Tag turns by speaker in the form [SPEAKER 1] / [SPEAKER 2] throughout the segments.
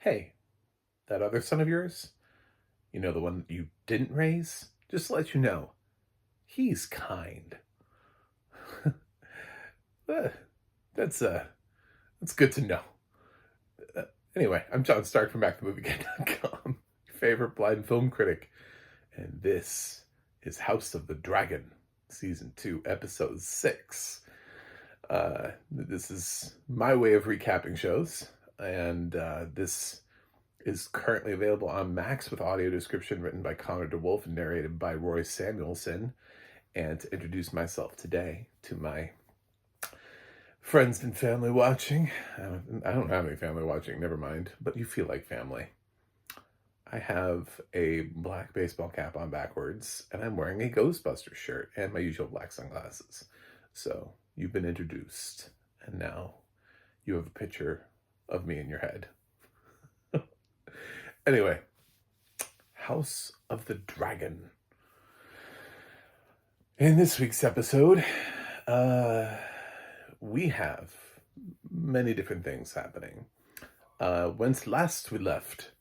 [SPEAKER 1] Hey, that other son of yours, the one that you didn't raise, just to let you know, he's kind. Uh, that's that's good to know. Uh, anyway, I'm John Stark from BackTheMovieGuide.com, your favorite blind film critic, and this is House of the Dragon, Season 2, Episode 6. This is my way of recapping shows, and this is currently available on Max with audio description written by Connor DeWolf and narrated by Roy Samuelson. And to introduce myself today to my friends and family watching, I don't have any family watching, never mind, but you feel like family. I have a black baseball cap on backwards, and I'm wearing a Ghostbusters shirt and my usual black sunglasses. So you've been introduced, and now you have a picture of me in your head. Anyway, House of the Dragon. In this week's episode, we have many different things happening. Whence last we left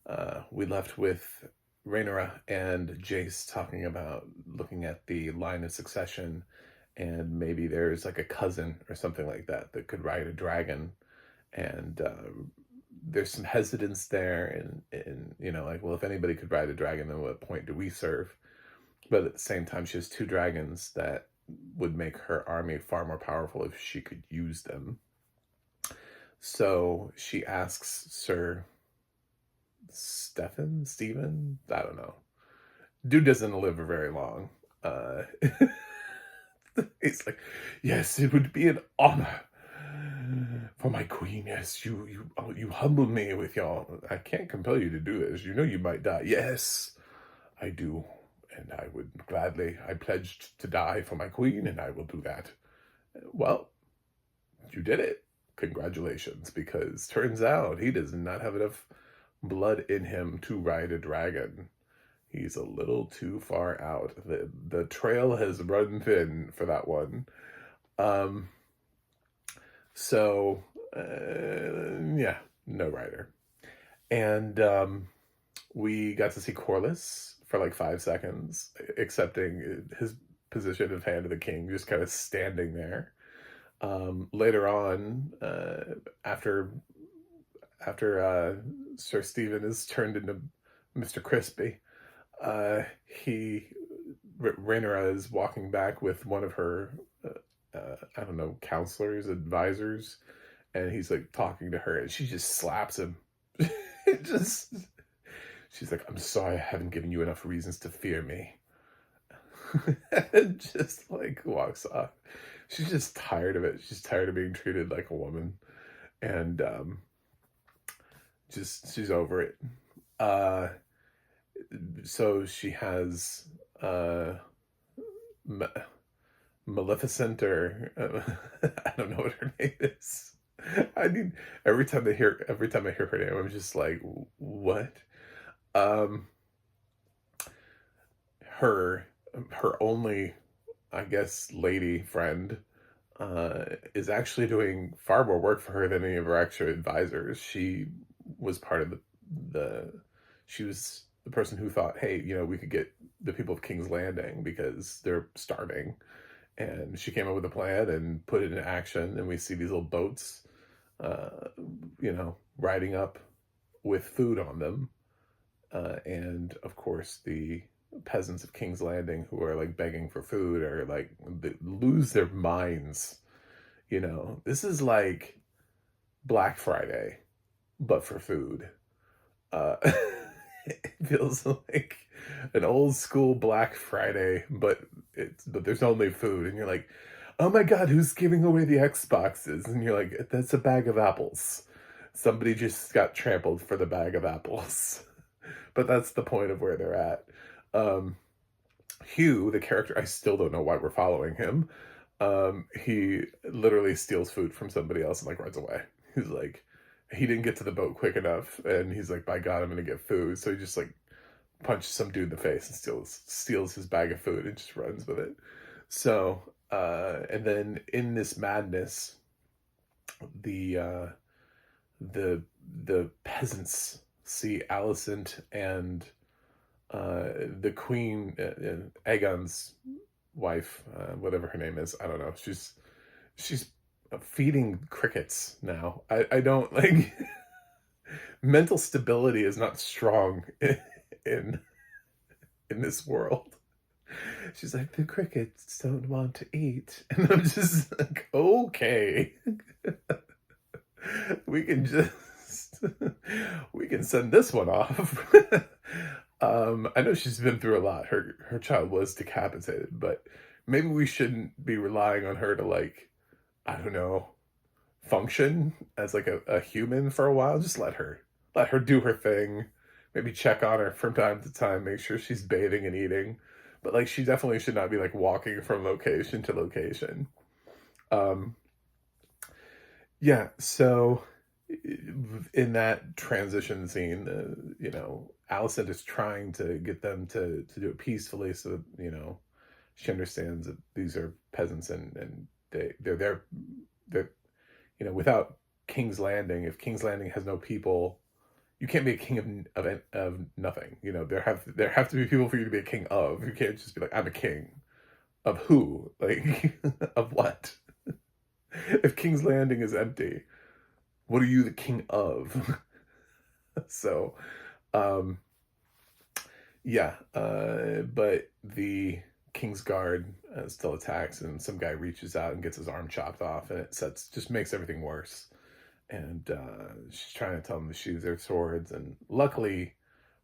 [SPEAKER 1] with Rhaenyra and Jace talking about looking at the line of succession, and maybe there's like a cousin or something like that that could ride a dragon, and there's some hesitance there, and like, well, if anybody could ride a dragon, then what point do we serve? But at the same time, she has two dragons that would make her army far more powerful if she could use them. So she asks Sir Stephen, I don't know. Dude doesn't live very long. He's like, yes, it would be an honor for my queen. Yes, you humble me with your. I can't compel you to do this. You know you might die. Yes, I do, and I would gladly. I pledged to die for my queen, and I will do that. Well, you did it. Congratulations, because turns out he does not have enough blood in him to ride a dragon. He's a little too far out. The trail has run thin for that one. So, yeah, no rider. And we got to see Corlys for like 5 seconds, accepting his position of Hand of the King, just kind of standing there. Later on, after Sir Stephen is turned into Mr. Crispy, Rhaenyra is walking back with one of her, I don't know, counselors, advisors, and he's like talking to her, and she just slaps him. Just, she's like, "I'm sorry, I haven't given you enough reasons to fear me." And just like walks off. She's just tired of it. She's tired of being treated like a woman, and she's over it. So she has Maleficent, or I don't know what her name is. I mean, every time I hear her name, I'm just like, what? Her only, I guess, lady friend is actually doing far more work for her than any of her extra advisors. She was part of she was the person who thought, hey, we could get the people of King's Landing because they're starving. And she came up with a plan and put it into action. And we see these little boats, riding up with food on them. And of course, the peasants of King's Landing who are like begging for food are like, they lose their minds. This is like Black Friday, but for food. It feels like an old school Black Friday, but there's only food, and you're like, oh my god, who's giving away the Xboxes? And you're like, that's a bag of apples. Somebody just got trampled for the bag of apples. But that's the point of where they're at. Hugh, the character, I still don't know why we're following him. He literally steals food from somebody else and like runs away. He's like, he didn't get to the boat quick enough, and he's like, by God, I'm gonna get food. So he just like punches some dude in the face and steals his bag of food and just runs with it. So and then in this madness, the the peasants see Alicent and the queen, Aegon's wife, whatever her name is, I don't know. She's feeding crickets now. I don't like mental stability is not strong in in this world. She's like, the crickets don't want to eat. And I'm just like, okay. We can just we can send this one off. I know she's been through a lot. Her child was decapitated, but maybe we shouldn't be relying on her to, like, I don't know, function as like a human for a while. Just let her do her thing. Maybe check on her from time to time, make sure she's bathing and eating. But like she definitely should not be like walking from location to location. Um yeah, so in that transition scene, Alicent is trying to get them to do it peacefully so that, she understands that these are peasants and they're there. They're, without King's Landing, if King's Landing has no people, you can't be a king of nothing. There have to be people for you to be a king of. You can't just be like, I'm a king of who? Like of what? If King's Landing is empty, what are you the king of? So, um, yeah, but the King's Guard still attacks, and some guy reaches out and gets his arm chopped off, and just makes everything worse. And she's trying to tell them to sheathe their swords, and luckily,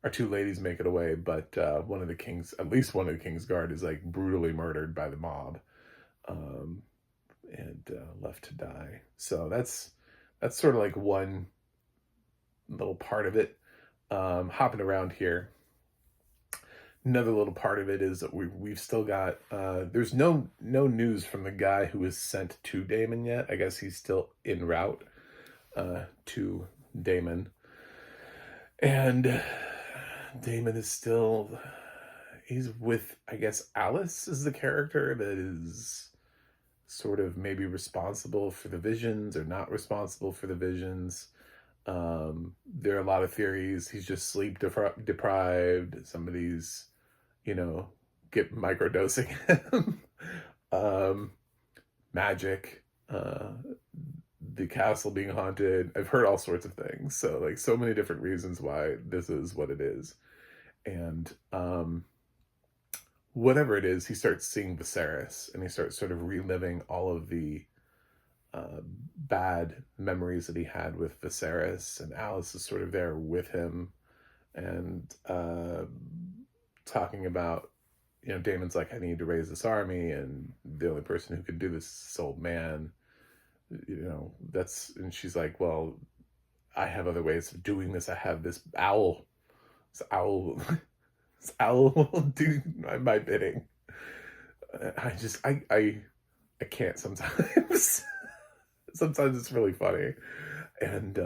[SPEAKER 1] our two ladies make it away. But at least one of the King's Guard, is like brutally murdered by the mob, um, and left to die. So that's sort of like one little part of it. Hopping around here, another little part of it is that we've still got there's no news from the guy who was sent to Daemon yet. I guess he's still en route to Daemon, and Daemon is still, he's with, I guess, Alice is the character that is sort of maybe responsible for the visions or not responsible for the visions. There are a lot of theories. He's just sleep deprived. Somebody's, get microdosing him. Magic. The castle being haunted. I've heard all sorts of things. So like so many different reasons why this is what it is. And whatever it is, he starts seeing Viserys, and he starts sort of reliving all of the bad memories that he had with Viserys, and Alice is sort of there with him, and talking about, Daemon's like, I need to raise this army, and the only person who can do this is this old man. And she's like, well, I have other ways of doing this. I have this owl. This owl, this owl will do my bidding. I can't sometimes. Sometimes it's really funny. And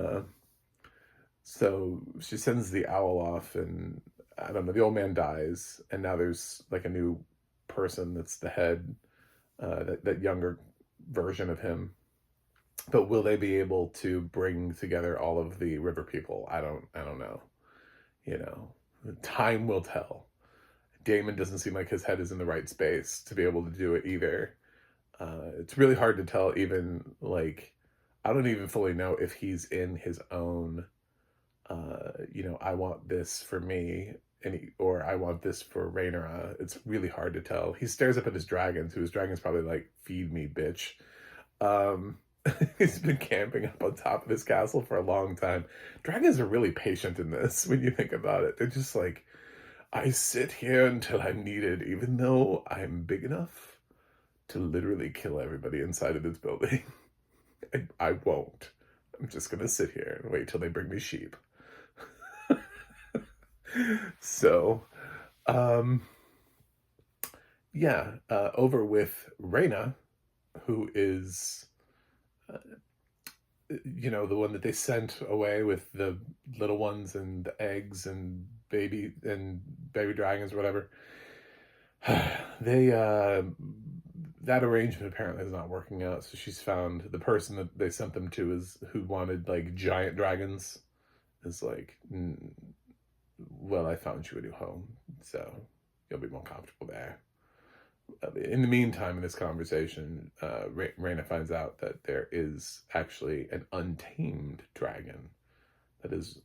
[SPEAKER 1] so she sends the owl off, and I don't know, the old man dies, and now there's like a new person that's the head, that younger version of him. But will they be able to bring together all of the river people? I don't know. Time will tell. Daemon doesn't seem like his head is in the right space to be able to do it either. It's really hard to tell, even like, I don't even fully know if he's in his own, I want this for me, or I want this for Rhaenyra. It's really hard to tell. He stares up at his dragons, whose dragon's probably like, feed me, bitch. He's been camping up on top of his castle for a long time. Dragons are really patient in this, when you think about it. They're just like, I sit here until I'm needed, even though I'm big enough to literally kill everybody inside of this building. I won't. I'm just gonna sit here and wait till they bring me sheep. So, over with Rhaena, who is, the one that they sent away with the little ones and the eggs and baby dragons or whatever. They that arrangement apparently is not working out. So she's found the person that they sent them to is who wanted like giant dragons. Is like, well, I found you a new home, so you'll be more comfortable there. In the meantime, in this conversation, Reyna finds out that there is actually an untamed dragon that is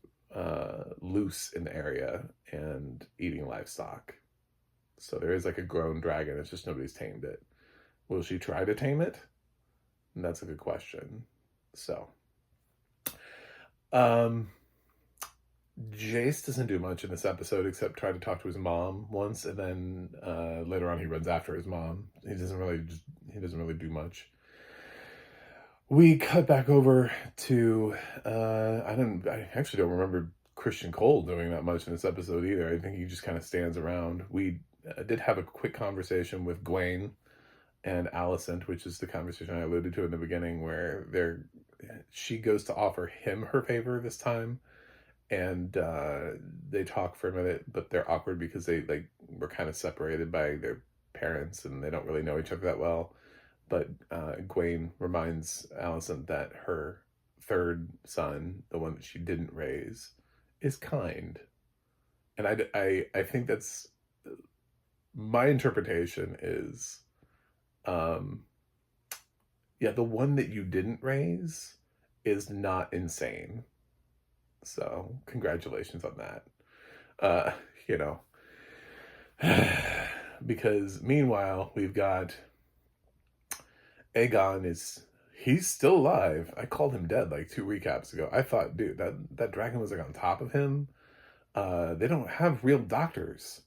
[SPEAKER 1] loose in the area and eating livestock. So there is like a grown dragon. It's just nobody's tamed it. Will she try to tame it? And that's a good question. So, Jace doesn't do much in this episode except try to talk to his mom once, and then later on he runs after his mom. He doesn't really do much. We cut back over to I actually don't remember Christian Cole doing that much in this episode either. I think he just kind of stands around. We did have a quick conversation with Gwen and Alicent, which is the conversation I alluded to in the beginning, where she goes to offer him her favor this time, and they talk for a minute, but they're awkward because they were kind of separated by their parents and they don't really know each other that well. But Gwen reminds Alicent that her third son, the one that she didn't raise, is kind. And I think that's my interpretation is, yeah, the one that you didn't raise is not insane. So congratulations on that. You know, because meanwhile we've got Aegon he's still alive. I called him dead like 2 recaps ago. I thought, dude, that dragon was like on top of him. They don't have real doctors.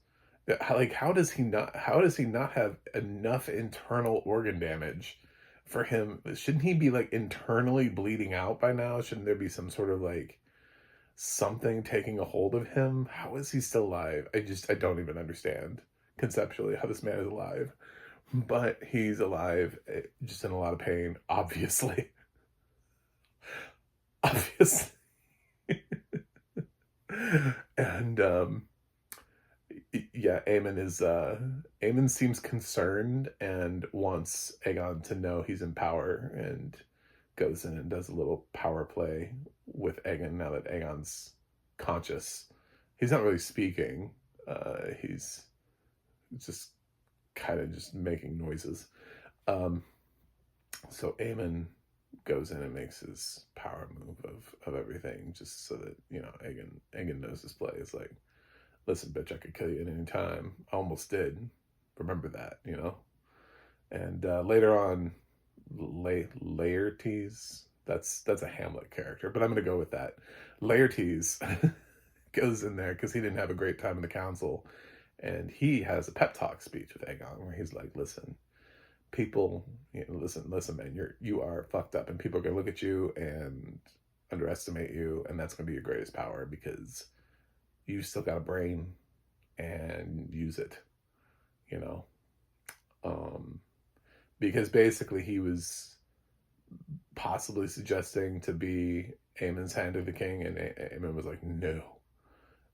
[SPEAKER 1] Like, how does he not have enough internal organ damage for him? Shouldn't he be like internally bleeding out by now? Shouldn't there be some sort of like something taking a hold of him? How is he still alive? I don't even understand conceptually how this man is alive. But he's alive, just in a lot of pain, obviously. Obviously. And yeah, Aemon seems concerned and wants Aegon to know he's in power, and goes in and does a little power play with Aegon now that Aegon's conscious. He's not really speaking. He's just kind of just making noises. So Aemon goes in and makes his power move of everything, just so that, you know, Aegon knows his play. It's like, listen, bitch, I could kill you at any time. I almost did. Remember that, you know? And later on, Laertes, that's a Hamlet character, but I'm going to go with that. Laertes goes in there because he didn't have a great time in the council. And he has a pep talk speech with Aegon where he's like, listen, people, you know, listen, man, you are fucked up, and people are going to look at you and underestimate you, and that's going to be your greatest power because you still got a brain and use it, you know? Because basically he was possibly suggesting to be Aemon's hand of the king, and Aemon was like, no.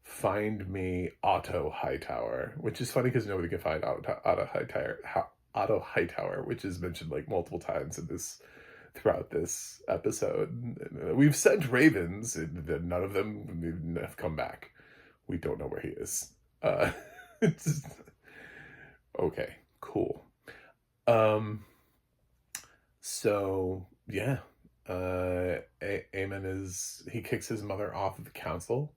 [SPEAKER 1] Find me Otto Hightower, which is funny because nobody can find Otto Hightower, which is mentioned like multiple times throughout this episode. We've sent ravens, and none of them have come back. We don't know where he is. Okay, cool. So yeah, Aemon he kicks his mother off of the council.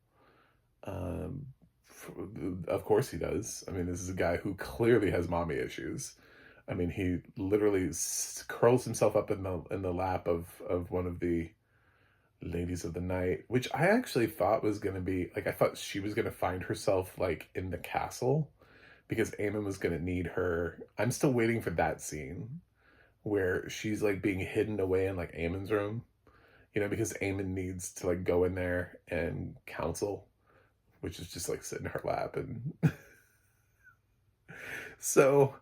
[SPEAKER 1] Of course he does. I mean, this is a guy who clearly has mommy issues. I mean, he literally curls himself up in the lap of one of the ladies of the night, which I actually thought was going to be like, I thought she was going to find herself like in the castle because Aemon was going to need her. I'm still waiting for that scene where she's like being hidden away in like Aemon's room, you know, because Aemon needs to like go in there and counsel, which is just like sit in her lap. And so,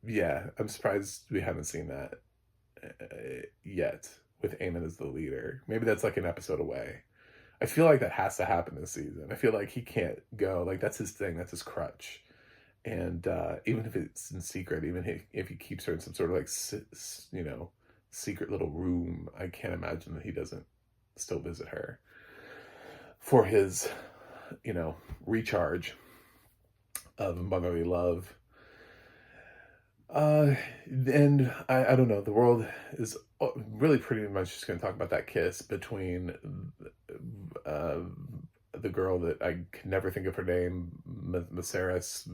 [SPEAKER 1] yeah, I'm surprised we haven't seen that yet with Aemon as the leader. Maybe that's like an episode away. I feel like that has to happen this season. I feel like he can't go, like that's his thing, that's his crutch. And even if it's in secret, even if he keeps her in some sort of like, secret little room, I can't imagine that he doesn't still visit her for his, recharge of motherly love. And I don't know. The world is really pretty much just going to talk about that kiss between uh, the girl that I can never think of her name, Vasilarius,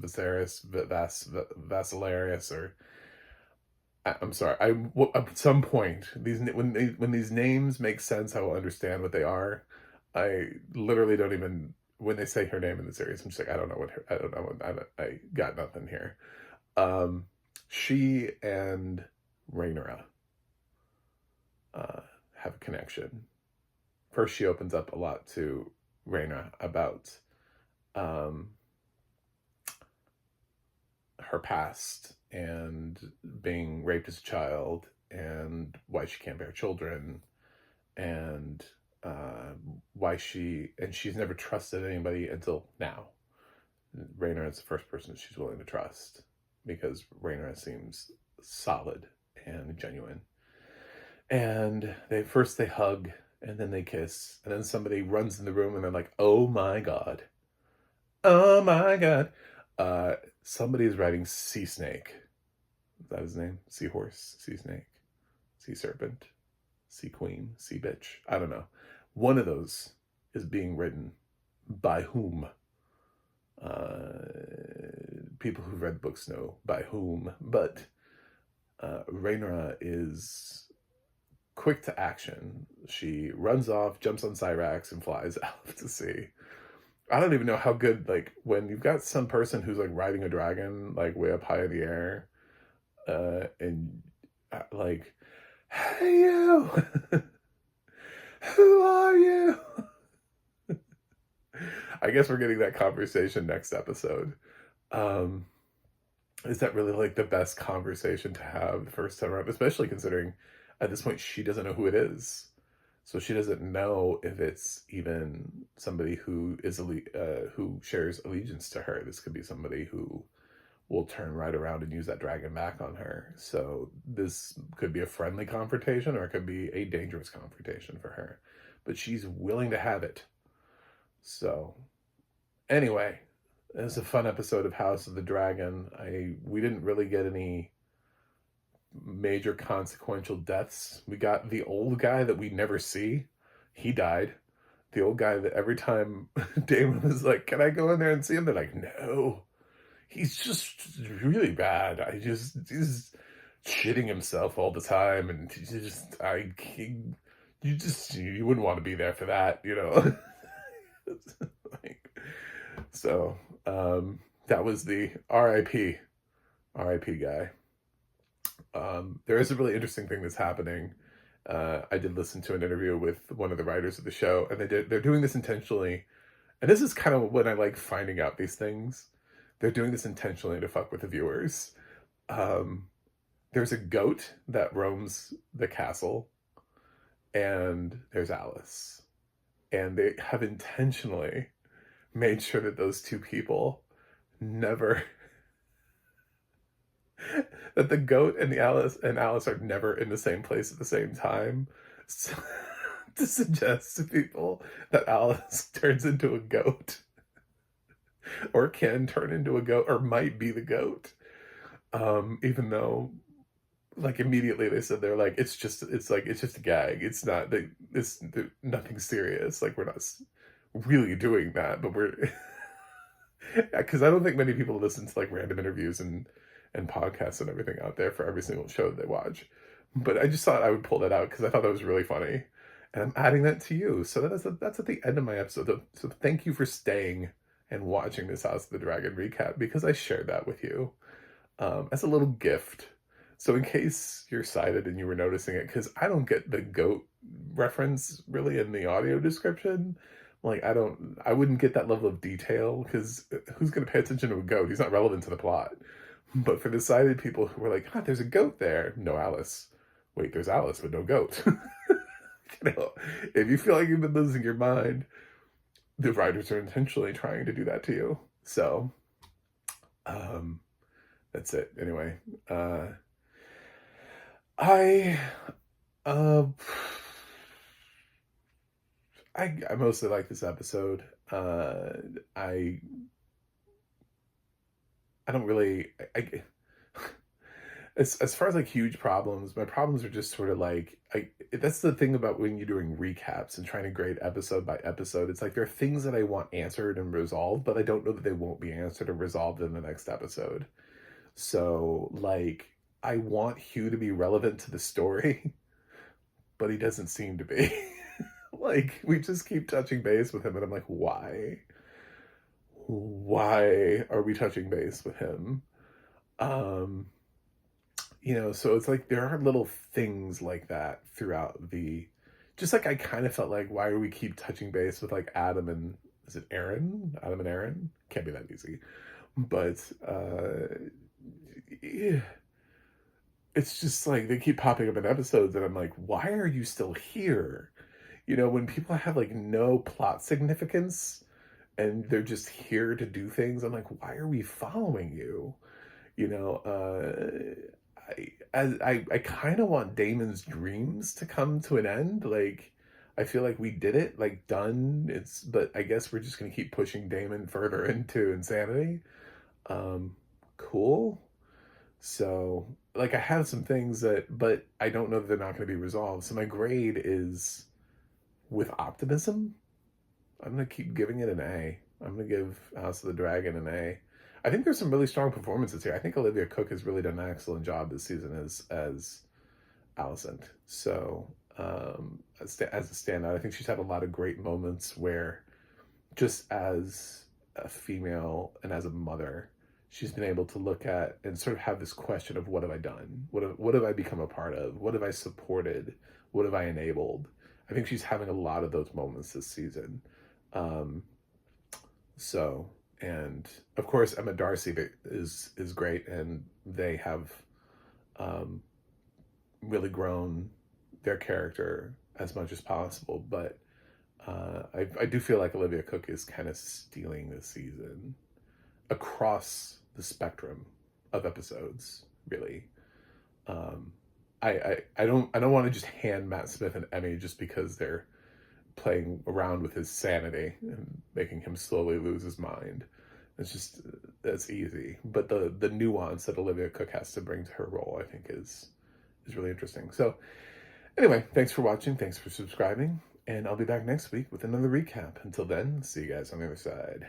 [SPEAKER 1] or I'm sorry. At some point when these names make sense, I will understand what they are. I literally don't even when they say her name in the series. I'm just like, I don't know what her. I don't know. I got nothing here. Um, she and Rhaenyra have a connection. First, she opens up a lot to Rhaenyra about um, her past and being raped as a child and why she can't bear children and why she's never trusted anybody until now. Rhaenyra is the first person she's willing to trust because Rhaenyra seems solid and genuine. And they hug and then they kiss and then somebody runs in the room and they're like, oh my god, oh my god. Somebody's riding sea snake. Is that his name? Seahorse, sea snake, sea serpent, sea queen, sea bitch. I don't know. One of those is being ridden by whom? People who've read books know by whom, but Rhaenyra is quick to action. She runs off, jumps on Cyrax, and flies out to sea. I don't even know how good, like, when you've got some person who's, like, riding a dragon, like, way up high in the air, and, like, hey, you! Who are you? I guess we're getting that conversation next episode. Is that really, like, the best conversation to have the first time around? Especially considering, at this point, she doesn't know who it is. So she doesn't know if it's even somebody who is who shares allegiance to her. This could be somebody who will turn right around and use that dragon back on her. So this could be a friendly confrontation or it could be a dangerous confrontation for her. But she's willing to have it. So anyway, it was a fun episode of House of the Dragon. We didn't really get any major consequential deaths. We got the old guy that we never see. He died. The old guy that every time Damon was like, can I go in there and see him? They're like, no. He's just really bad. He's shitting himself all the time. And you wouldn't want to be there for that, So, that was the RIP guy. There is a really interesting thing that's happening. I did listen to an interview with one of the writers of the show, and they're doing this intentionally. And this is kind of when I like finding out these things. They're doing this intentionally to fuck with the viewers. There's a goat that roams the castle, and there's Alice. And they have intentionally made sure that those two people never... that the goat and Alice are never in the same place at the same time. So, to suggest to people that Alice turns into a goat or can turn into a goat or might be the goat. Even though like immediately they said they're like, it's just a gag. It's not nothing serious. Like we're not really doing that, but we're because I don't think many people listen to like random interviews and podcasts and everything out there for every single show that they watch. But I just thought I would pull that out because I thought that was really funny. And I'm adding that to you. So that's at the end of my episode. So thank you for staying and watching this House of the Dragon recap because I shared that with you as a little gift. So in case you're excited and you were noticing it, because I don't get the goat reference really in the audio description. Like I wouldn't get that level of detail because who's going to pay attention to a goat? He's not relevant to the plot. But for the sighted people who were like, there's a goat there. No Alice. Wait, there's Alice, but no goat. If you feel like you've been losing your mind, the writers are intentionally trying to do that to you. So Um, that's it. Anyway, uh, I, uh, I mostly like this episode. I, I don't really, as far as like huge problems, my problems are just sort of like that's the thing about when you're doing recaps and trying to grade episode by episode. It's like there are things that I want answered and resolved, but I don't know that they won't be answered or resolved in the next episode. So like I want Hugh to be relevant to the story, but he doesn't seem to be. Like we just keep touching base with him and I'm like, why? Why are we touching base with him? Um so it's like there are little things like that throughout the just like I kind of felt like why do we keep touching base with like Adam and is it Aaron? Adam and Aaron? Can't be that easy. But yeah, it's just like they keep popping up in episodes and I'm like, why are you still here? When people have like no plot significance and they're just here to do things, I'm like, why are we following you? You know, I kind of want Damon's dreams to come to an end. Like, I feel like we did it, like done. But I guess we're just gonna keep pushing Damon further into insanity. Um, cool. So, like, I have some things but I don't know that they're not gonna be resolved. So my grade is with optimism. I'm gonna keep giving it an A. I'm gonna give House of the Dragon an A. I think there's some really strong performances here. I think Olivia Cooke has really done an excellent job this season as Alicent. So as a standout, I think she's had a lot of great moments where just as a female and as a mother, she's been able to look at and sort of have this question of what have I done? What have I become a part of? What have I supported? What have I enabled? I think she's having a lot of those moments this season. Um, so, and of course, Emma Darcy is great, and they have um, really grown their character as much as possible. But I do feel like Olivia Cooke is kind of stealing this season across the spectrum of episodes. Really, um, I don't want to just hand Matt Smith an Emmy just because they're playing around with his sanity and making him slowly lose his mind. It's just that's easy, but the nuance that Olivia Cooke has to bring to her role, I think, is really interesting. So anyway, thanks for watching, thanks for subscribing, and I'll be back next week with another recap. Until then, see you guys on the other side.